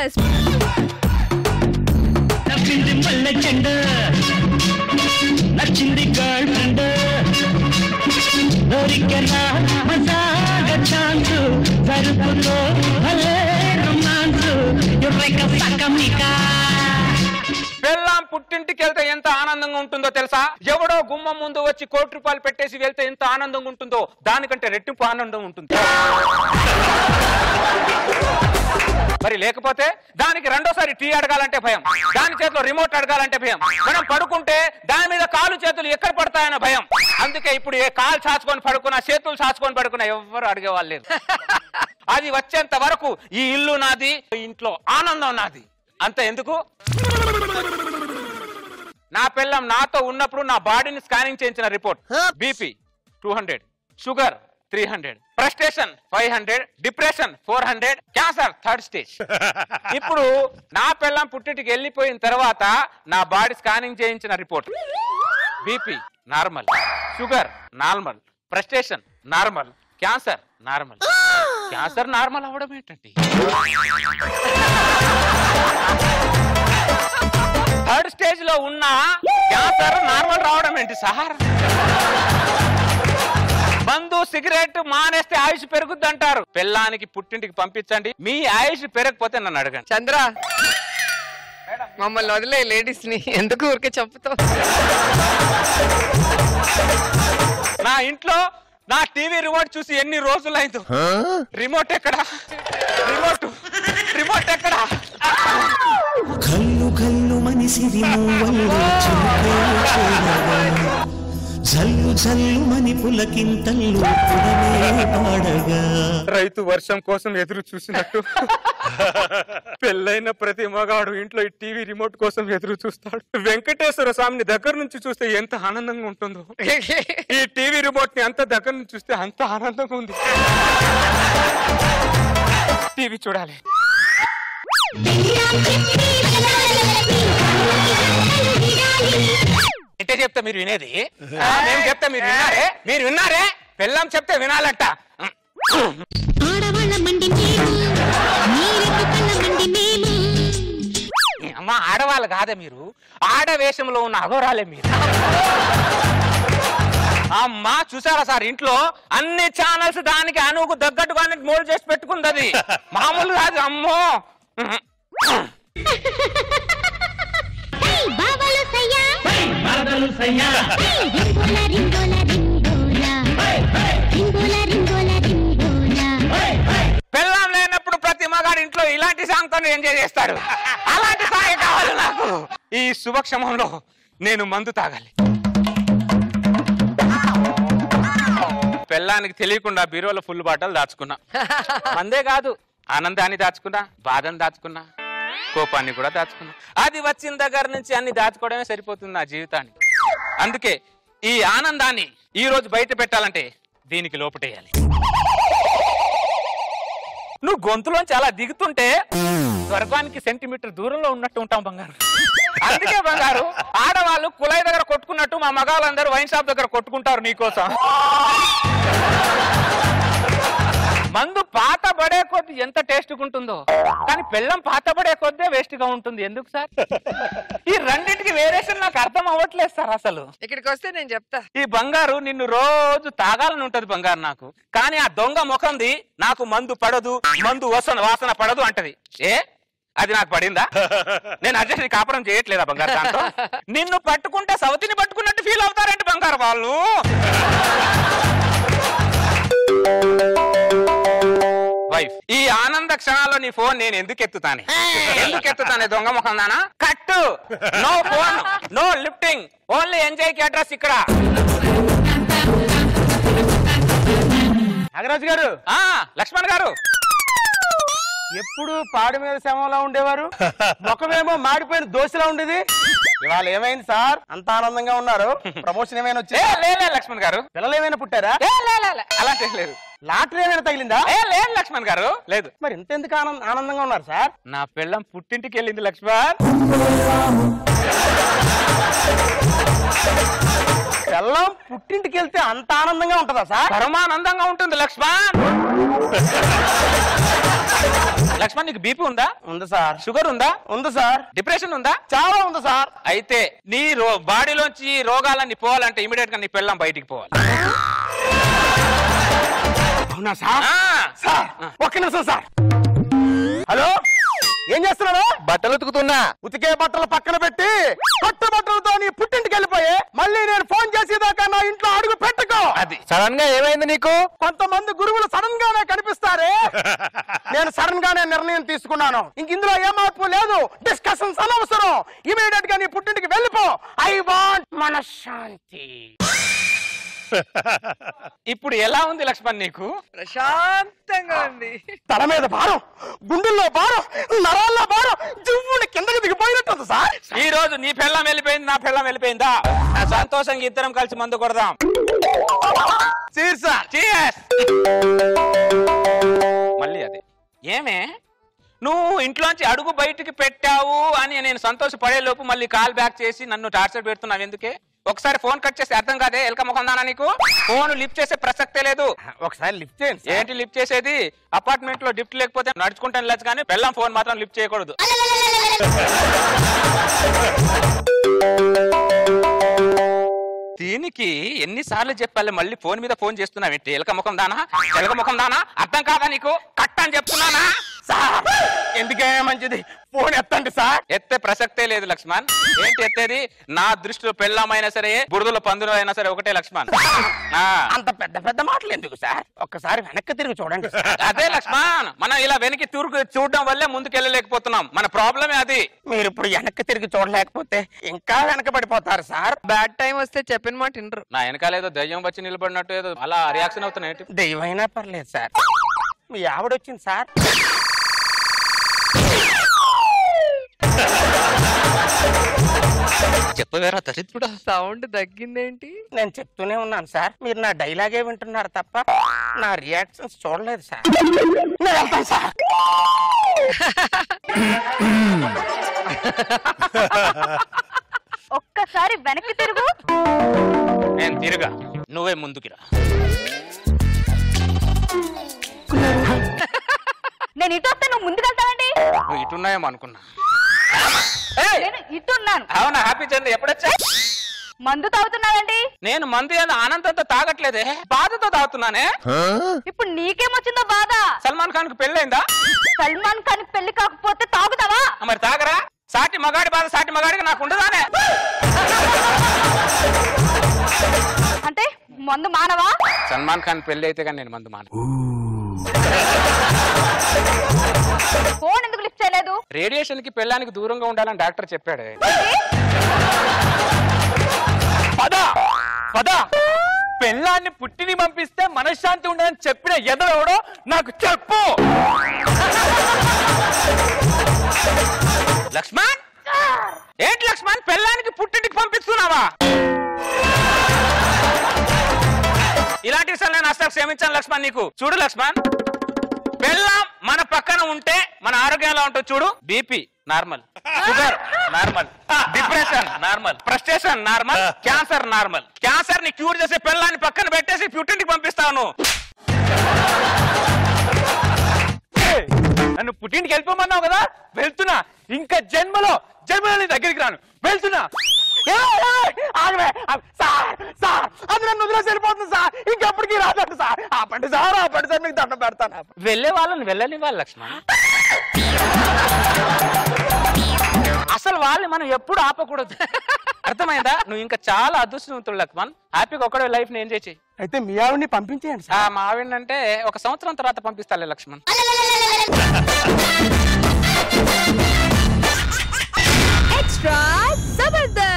Best. నచ్చింది girl friend దొరికెనా మజాగ chance జరుపుతో భలే romance యుర్రెక సకమికా. పెళ్ళాం పుట్టింటికి వెళ్తే ఎంత ఆనందంగా ఉంటుందో తెలుసా? ఎవడో గుమ్మం ముందు వచ్చి ₹1,00,00,000 పెట్టేసి వెళ్తే ఎంత ఆనందంగా ఉంటుందో దానికంటే రెట్టింపు ఆనందం ఉంటుంది. మరి లేకపోతే దానికి రెండోసారి టీ అడగాలంటే భయం, దాని చేతిలో రిమోట్ అడగాలంటే భయం, మనం పడుకుంటే దాని మీద కాలు చేతులు ఎక్కడ పడతాయన్న భయం. అందుకే ఇప్పుడు ఏ కాలు చాచుకొని పడుకున్నా చేతులు చాచుకొని పడుకున్నా ఎవరు అడిగేవాళ్ళు లేరు. అది వచ్చేంత వరకు ఈ ఇల్లు నాది, ఇంట్లో ఆనందం నాది. అంత ఎందుకు? నా పిల్లం నాతో ఉన్నప్పుడు నా బాడీని స్కానింగ్ చేయించిన report BP 200, sugar 300, frustration 500, depression 400, cancer 3rd stage. ఇప్పుడు నా పిల్లం పుట్టింటికి వెళ్ళిపోయిన తర్వాత నా బాడీ స్కానింగ్ చేయించిన report BP normal, sugar normal, frustration normal, cancer normal. Cancer normal అవ్వడం ఏంటండి? 3rd స్టేజ్ లో ఉన్న క్యాన్సర్ నార్మల్ రావడం ఏంటి సార్? మందు సిగరెట్ మానేస్తే ఆయుష్ పెరుగుద్ది అంటారు. పిల్లానికి పుట్టింటికి పంపించండి, మీ ఆయుష్ పెరగకపోతే నన్ను అడగండి. చంద్ర మమ్మల్ని వదిలే, లేడీస్ ని ఎందుకు ఊరికే చెప్తావు? నా ఇంట్లో నా టీవీ రిమోట్ చూసి ఎన్ని రోజులైందో. రిమోట్ ఎక్కడా? రిమోట్ ఎక్కడా? కల్లు కల్లు మనిసిరి జల్లు జల్లు మని పులకింతల్లు పాడగా. రైతు వర్షం కోసం ఎదురు చూసినట్టు పెళ్ళైన ప్రతి మగాడు ఇంట్లో ఈ టీవీ రిమోట్ కోసం ఎదురు చూస్తాడు. వెంకటేశ్వర స్వామిని దగ్గర నుంచి చూస్తే ఎంత ఆనందంగా ఉంటుందో, ఈ టీవీ రిమోట్ ని అంత దగ్గర నుంచి చూస్తే అంత ఆనందంగా ఉంది. టీవీ చూడాలి. అంటే చెప్తే మీరు వినేది, మేము చెప్తే మీరు విన్నారే? మీరు విన్నారే? పెళ్ళాం చెప్తే వినాలట. అమ్మా ఆడవాళ్ళు కాదే మీరు, ఆడవేషంలో ఉన్న అఘోరాలే మీరు. అమ్మా చూసారా సార్, ఇంట్లో అన్ని ఛానల్స్ దానికి అనుకు తగ్గట్టుగానే మోల్డ్ చేసి పెట్టుకుంది. అది మామూలు కాదు. అమ్మో పెళ్ళాం లేనప్పుడు ప్రతి మగాడు ఇంట్లో ఇలాంటి సాంగ్ తో ఎంజాయ్ చేస్తాడు. అలాంటి సాంగ్ కావాలి నాకు. ఈ శుభక్షమంలో నేను మందు తాగాలి. పెళ్ళానికి తెలియకుండా బీరోలో ఫుల్ బాటలు దాచుకున్నా. మందే కాదు, ఆనందాన్ని దాచుకున్నా, బాధను దాచుకున్నా, కోపాన్ని కూడా దాచుకున్నా. అది వచ్చిన దగ్గర నుంచి అన్ని దాచుకోవడమే సరిపోతుంది నా జీవితానికి. అందుకే ఈ ఆనందాన్ని ఈ రోజు బయట పెట్టాలంటే దీనికి లోపటేయాలి. నువ్వు గొంతులోంచి అలా దిగుతుంటే స్వర్గానికి సెంటీమీటర్ దూరంలో ఉన్నట్టు ఉంటాం బంగారు. అందుకే బంగారు, ఆడవాళ్ళు కుళాయి దగ్గర కొట్టుకున్నట్టు మా మగాళ్ళందరూ వైన్ షాప్ దగ్గర కొట్టుకుంటారు నీకోసం. మందు పాత పడే కొద్ది ఎంత టేస్ట్గా ఉంటుందో, కానీ పెళ్ళం పాత పడే కొద్దే వేస్ట్ గా ఉంటుంది. ఎందుకు సార్? ఈ రెండింటికి వేరియేషన్ నాకు అర్థం అవ్వట్లేదు సార్. అసలు ఇక్కడికి వస్తే నేను చెప్తా. ఈ బంగారు నిన్ను రోజు తాగాలని ఉంటది బంగారు నాకు, కానీ ఆ దొంగ ముఖంది నాకు మందు పడదు, మందు వాసన పడదు అంటది. అది నాకు పడిందా? నేను అర్జెంట్ కాపురం చేయట్లేదా బంగారు? దాంతో నిన్ను పట్టుకుంటే సవతిని పట్టుకున్నట్టు ఫీల్ అవుతారంటే బంగారు వాళ్ళు. వైఫ్, ఈ ఆనంద క్షణాల్లో నీ ఫోన్ నేను ఎందుకు ఎత్తుతానే దొంగ ముఖం దానా? కట్టు. No phone, no lifting, only enjoy కి అడ్రస్ ఇక్కడ. నాగరాజు గారు, లక్ష్మణ్ గారు, ఎప్పుడు పాడి మీద శవంలా ఉండేవారు, ముఖమేమో మాడిపోయిన దోశలా ఉండేది. ఇవాళ ఏమైంది సార్? అంత ఆనందంగా ఉన్నారు. ప్రమోషన్ ఏమైనా వచ్చి? లేదు లక్ష్మణ్ గారు. పిల్లలు ఏమైనా పుట్టారా? అలాంటి లేదు. లాటరీ ఏమైనా తగిలిందా? లేదు లక్ష్మణ్ గారు, లేదు. మరి ఇంతెందుకు ఆనందంగా ఉన్నారు సార్? నా పిల్లం పుట్టింటికి వెళ్ళింది లక్ష్మణ్. పిల్లం పుట్టింటికి వెళ్తే అంత ఆనందంగా ఉంటుందా సార్? పరమానందంగా ఉంటుంది లక్ష్మణ్. లక్ష్మణ్ నీకు బీపీ ఉందా? ఉంది సార్. షుగర్ ఉందా? ఉంది సార్. డిప్రెషన్ ఉందా? చాలా ఉంది సార్. అయితే నీ బాడీలోంచి రోగాలన్నీ పోవాలంటే ఇమీడియట్ గా నీ పెళ్ళాం బయటికి పోవాలి. అవునా సార్? సార్ ఒక్క నిమిషం సార్. హలో, ఏం చేస్తున్నావు? బట్టలు ఉతుకుతున్నా. ఉతికే బట్టలు పక్కన పెట్టి కొత్త బట్టలతో నీ పుట్టింటికి వెళ్ళిపోయి మళ్ళీ నేను ఫోన్ చేసేదాకా నా ఇంట్లో అడుగు పెట్టుకో. అది సడన్ గా ఏమైంది నీకు? కొంతమంది గురువులు సడన్ గానే కనిపిస్తారే, నేను సడన్ గానే నిర్ణయం తీసుకున్నాను. ఇంక ఇందులో ఏ మార్పు లేదు, డిస్కషన్స్ అనవసరం. ఇమీడియట్ గా నీ పుట్టింటికి వెళ్ళిపో. ఐ వాంట్ మనశ్శాంతి. ఇప్పుడు ఎలా ఉంది లక్ష్మణ్ నీకు? ప్రశాంతంగా ఉంది. తల మీద భారం, గుండెల్లో భారం, నరాల్లో భారం, జివ్వుని కిందకి దిగిపోయినట్టుంది సార్. ఈ రోజు నీ పెళ్ళం వెళ్ళిపోయింది, నా పెళ్ళం వెళ్ళిపోయిందా? సంతోషంగా ఇద్దరం కలిసి మందు కొడదాం. Cheers. మళ్ళీ అది ఏమే, నువ్వు ఇంట్లోంచి అడుగు బయటికి పెట్టావు అని నేను సంతోషపడే లోపు మళ్ళీ కాల్ బ్యాక్ చేసి నన్ను టార్చర్ పెడుతున్నావు ఎందుకే? ఒకసారి ఫోన్ కట్ చేసి అర్థం కాదే? ఎలక ముఖం దానా నీకు? ఫోన్ లిఫ్ట్ చేసే ప్రసక్తే లేదు. ఒకసారి లిఫ్ట్ చేయండి. ఏంటి లిఫ్ట్ చేసేది? అపార్ట్మెంట్ లో లిఫ్ట్ లేకపోతే నడుచుకుంటాను వెళ్ళచ్చు, కానీ పెళ్ళం ఫోన్ మాత్రం లిఫ్ట్ చేయకూడదు. దీనికి ఎన్నిసార్లు చెప్పాలి? మళ్ళీ ఫోన్ మీద ఫోన్ చేస్తున్నావు ఏంటి? ఎలక ముఖం దానా, ఎలక ముఖం దానా? అర్థం కాదా నీకు? కట్ అని చెప్తున్నానా? సార్ ఎందుకే మంచిది, ఫోన్ ఎత్తండి సార్. ఎత్తే ప్రసక్తే లేదు లక్ష్మణ్. ఏంటి ఎత్తేది? నా దృష్టిలో పెళ్ళామైనా సరే, బురదలో పందులు అయినా సరే ఒకటే లక్ష్మణ్. అంత పెద్ద పెద్ద మాటలు ఎందుకు సార్? ఒక్కసారి వెనక్కి తిరిగి చూడండి. అదే లక్ష్మణ్, మనం ఇలా వెనక్కి తిరుగు చూడడం వల్లే ముందుకెళ్ళలేకపోతున్నాం. మన ప్రాబ్లమే అది. మీరు ఇప్పుడు వెనక్కి తిరిగి చూడలేకపోతే ఇంకా వెనకబడిపోతారు సార్. బ్యాడ్ టైం వస్తే చెప్పిన మాట వినరు. నా వెనకాల ఏదో దయ్యం వచ్చి నిలబడినట్టు ఏదో అలా రియాక్షన్ అవుతున్నాయి. దెయ్యమైనా పర్లేదు సార్. మీ ఆవిడ వచ్చింది సార్. చెప్పవేరా దరిద్రుడా? సౌండ్ తగ్గిందేంటి? నేను చెప్తూనే ఉన్నాను సార్, మీరు నా డైలాగే వింటున్నారు తప్ప నా రియాక్షన్స్ చూడలేదు సార్. నేను వెళ్తాను సార్. ఒక్కసారి వెనక్కి తిరుగు. నేను తిరుగా, నువ్వే ముందుకిరా. నేను ఇటు వస్తే నువ్వు ముందుకెళ్తావండి. నువ్వు ఇటున్నాయేమో అనుకున్నా. నేను ఇటున్నాను. అవునా? Happy journey. ఎప్పుడొచ్చా? మందు తాగుతున్నావండి. నేను మందు ఏదో ఆనందంతో తాగట్లేదే, బాధతో తాగుతున్నానే. ఇప్పుడు నీకేమొచ్చిందో బాధ? సల్మాన్ ఖాన్ కు పెళ్ళైందా? సల్మాన్ ఖాన్ పెళ్లి కాకపోతే తాగుతావా? మరి తాగరా? సాటి మగాడి బాధ సాటి మగాడికి నాకు ఉండదానే? అంటే మందు మానవా? సల్మాన్ ఖాన్ పెళ్లి అయితే కానీ నేను మందు మాన. ఫోన్ ఎందుకు లిఫ్ట్ చేయలేదు? రేడియేషన్ కి పెళ్ళానికి దూరంగా ఉండాలని డాక్టర్ చెప్పాడు. పెళ్ళాన్ని పుట్టిని పంపిస్తే మనశ్శాంతి ఉండదని చెప్పిన ఎదవడో నాకు చెప్పు. లక్ష్మణ్, ఏంటి లక్ష్మణ్ పెళ్ళానికి పుట్టింటికి పంపిస్తున్నావా? ఇలాంటి విషయాలు నేను అసలు క్షమించాను లక్ష్మణ్. నీకు చూడు లక్ష్మణ్, పెళ్ళాం మన పక్కన ఉంటే మన ఆరోగ్యం ఎలా ఉంటుంది చూడు. BP normal, sugar normal, depression normal, frustration normal, cancer normal. Cancer ని క్యూర్ చేసే పెళ్ళాన్ని పక్కన పెట్టేసి పుట్టింటికి పంపిస్తాను. నన్ను పుట్టింటికి వెళ్ళిపోమన్నావు కదా, వెళ్తున్నా. ఇంకా జన్మలో నీ దగ్గరికి రాను, వెళ్తున్నా. అది నన్ను వదిలేసి వెళ్ళిపోతుంది సార్. ఇంకెప్పటికీ రాదండి సార్. ఆపండి సార్, ఆపండి సార్, మీకు దండం పెడతాను. వెళ్ళే వాళ్ళని వెళ్ళనివ్వాలి లక్ష్మణ్. అసలు వాళ్ళని మనం ఎప్పుడు ఆపకూడదు, అర్థమైందా? నువ్వు ఇంకా చాలా అదృష్టవంతుడు లక్ష్మణ్. హ్యాపీగా ఒకడే లైఫ్ ని ఎంజాయ్ చేయి. అయితే మీ ఆవిడ్ని పంపించేయండి సార్. మా ఆవిడంటే 1 సంవత్సరం తర్వాత పంపిస్తాలే లక్ష్మణ్. ఎక్స్ట్రా జబర్దస్త్.